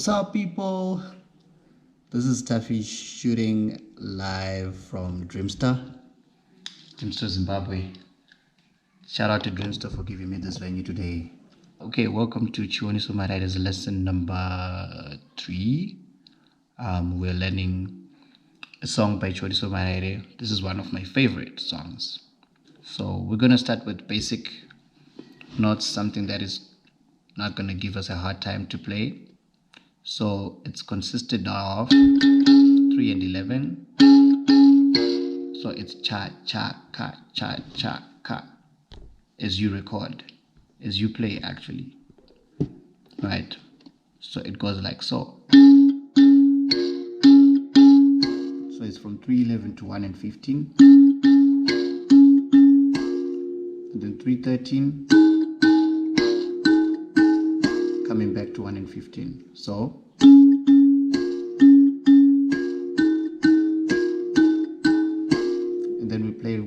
What's up, people? This is Taffy shooting live from Dreamstar, Zimbabwe. Shout out to Dreamstar for giving me this venue today. Okay, welcome to Chiwoniso Maraire's lesson number 3. We're learning a song by Chiwoniso Maraire. This is one of my favorite songs. So we're gonna start with basic notes, something that is not gonna give us a hard time to play. So it's consisted of 3 and 11. So it's cha, cha, ka, cha, cha, ka. As you record, as you play actually. Right? So it goes like so. So it's from 3:11 to 1 and 15. And then 3:13. Coming back to 1 and 15. So and then we play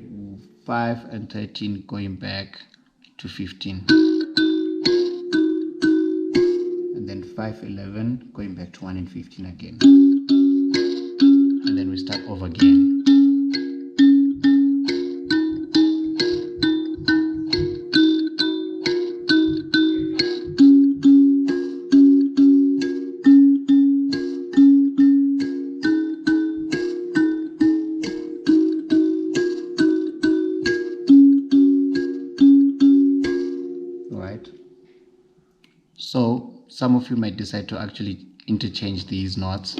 5 and 13 going back to 15. And then 5, 11 going back to 1 and 15 again. And then we start over again. So some of you might decide to actually interchange these notes.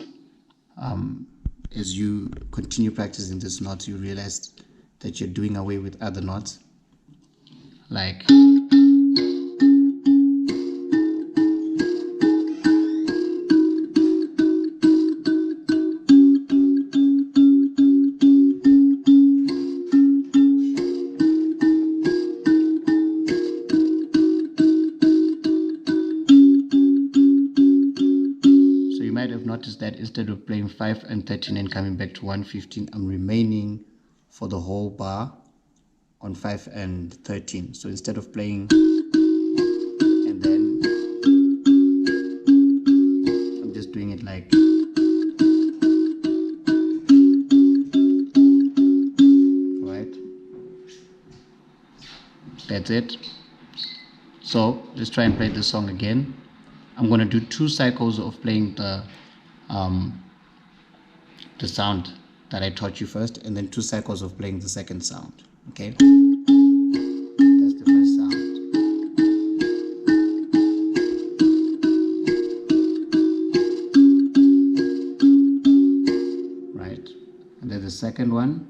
As you continue practicing these notes, you realize that you're doing away with other notes, like notice that instead of playing 5 and 13 and coming back to 115, I'm remaining for the whole bar on 5 and 13. So instead of playing and then I'm just doing it like right. That's it. So let's try and play this song again. I'm going to do 2 cycles of playing the sound that I taught you first, and then 2 cycles of playing the second sound. Okay, that's the first sound. Right, and then the second one.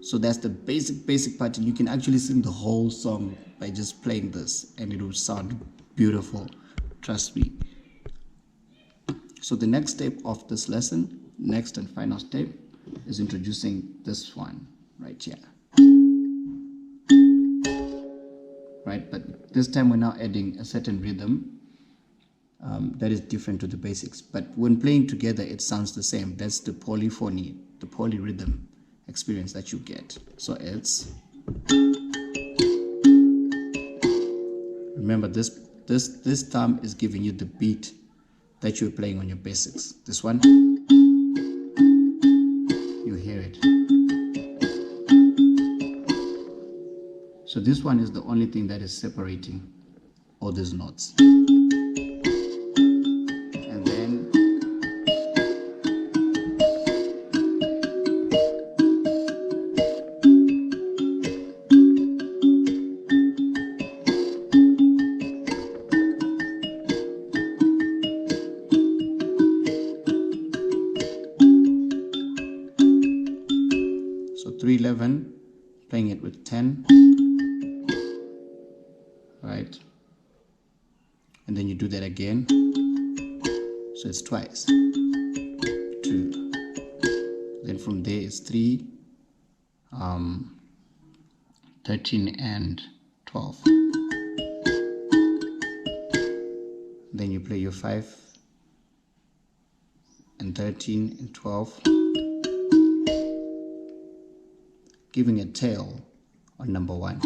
So that's the basic part, and you can actually sing the whole song by just playing this, and it will sound beautiful, trust me. So the next step of this lesson, next and final step, is introducing this one right here. Right, but this time we're now adding a certain rhythm that is different to the basics, but when playing together it sounds the same. That's the polyphony, the polyrhythm experience that you get. So it's, remember this thumb is giving you the beat that you're playing on your basics. This one, you hear it. So this one is the only thing that is separating all these notes. And then 11, playing it with 10, right? And then you do that again, so it's twice, 2. Then from there it's 3, 13 and 12. Then you play your 5 and 13 and 12, giving a tail on number 1.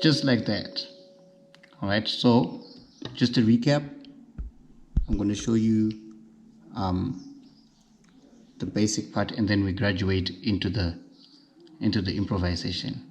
Just like that. All right, so just to recap, I'm going to show you the basic part, and then we graduate into the improvisation.